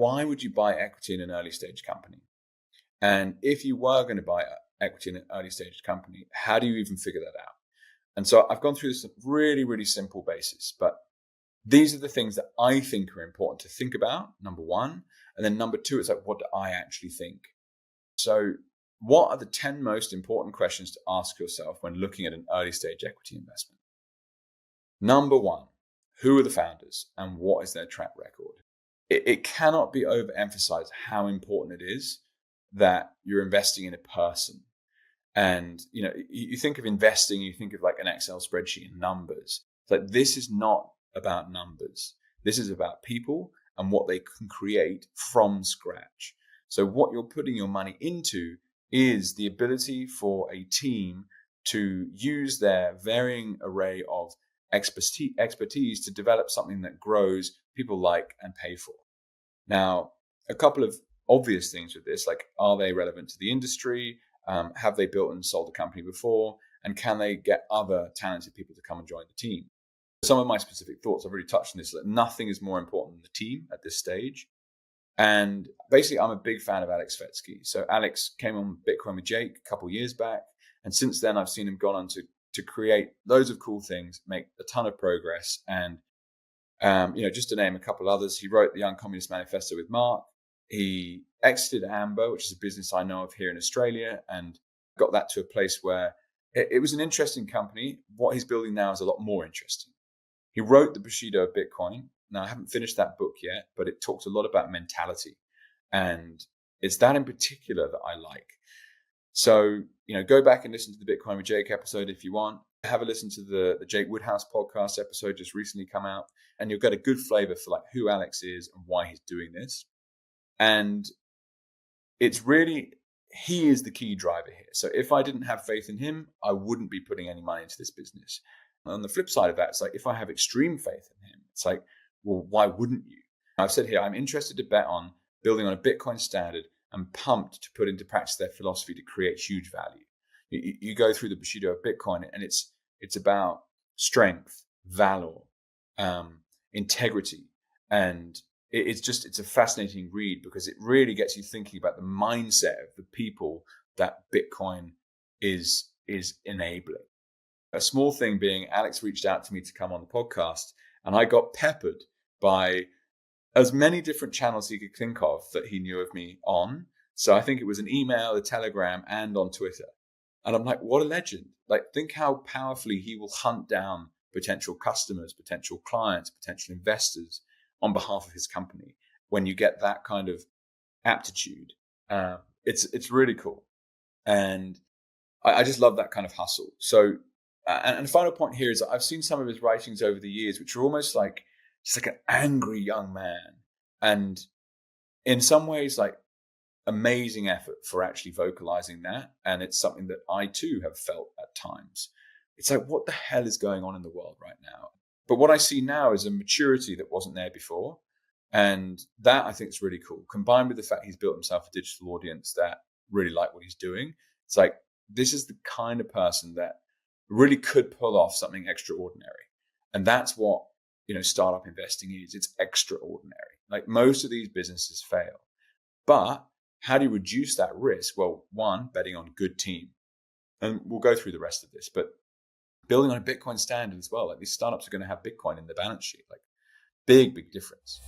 why would you buy equity in an early stage company? And if you were going to buy equity in an early stage company, how do you even figure that out? And so I've gone through this really, really simple basis, but these are the things that I think are important to think about, number one. And then number two, it's like, what do I actually think? So what are the 10 most important questions to ask yourself when looking at an early stage equity investment? Number one, who are the founders and what is their track record? It cannot be overemphasized how important it is that you're investing in a person. And, you think of investing, you think of like an Excel spreadsheet and numbers. It's like, this is not about numbers. This is about people and what they can create from scratch. So what you're putting your money into is the ability for a team to use their varying array of expertise to develop something that grows, people like and pay for. Now, a couple of obvious things with this, like, are they relevant to the industry? Have they built and sold a company before? And can they get other talented people to come and join the team? Some of my specific thoughts, I've already touched on this, that nothing is more important than the team at this stage. And basically, I'm a big fan of Alex Svetsky. So Alex came on Bitcoin with Jake a couple of years back. And since then, I've seen him gone on to create loads of cool things, make a ton of progress. And, just to name a couple others, he wrote the Young Communist Manifesto with Mark. He exited Amber, which is a business I know of here in Australia, and got that to a place where it was an interesting company. What he's building now is a lot more interesting. He wrote the Bushido of Bitcoin. Now, I haven't finished that book yet, but it talks a lot about mentality. And it's that in particular that I like. So, go back and listen to the Bitcoin with Jake episode if you want. Have a listen to the Jake Woodhouse podcast episode just recently come out, and you'll get a good flavor for like who Alex is and why he's doing this. And it's really, he is the key driver here. So if I didn't have faith in him, I wouldn't be putting any money into this business. On the flip side of that, it's like, if I have extreme faith in him, it's like, well, why wouldn't you? I've said here, I'm interested to bet on building on a Bitcoin standard and pumped to put into practice their philosophy to create huge value. You go through the Bushido of Bitcoin, and it's about strength, valor, integrity. And it's a fascinating read because it really gets you thinking about the mindset of the people that Bitcoin is enabling. A small thing being, Alex reached out to me to come on the podcast, and I got peppered by as many different channels he could think of that he knew of me on. So I think it was an email, a Telegram, and on Twitter. And I'm like, what a legend. Like, think how powerfully he will hunt down potential customers, potential clients, potential investors on behalf of his company. When you get that kind of aptitude, it's really cool. And I just love that kind of hustle. So, and the final point here is that I've seen some of his writings over the years, which are almost like just like an angry young man. And in some ways, like, amazing effort for actually vocalizing that. And it's something that I too have felt at times. It's like, what the hell is going on in the world right now? But what I see now is a maturity that wasn't there before. And that I think is really cool. Combined with the fact he's built himself a digital audience that really like what he's doing. It's like, this is the kind of person that really could pull off something extraordinary. And that's what, startup investing is. It's extraordinary. Like, most of these businesses fail. But how do you reduce that risk? Well, one, betting on a good team. And we'll go through the rest of this, but building on a Bitcoin standard as well. Like, these startups are going to have Bitcoin in the balance sheet. Like, big difference.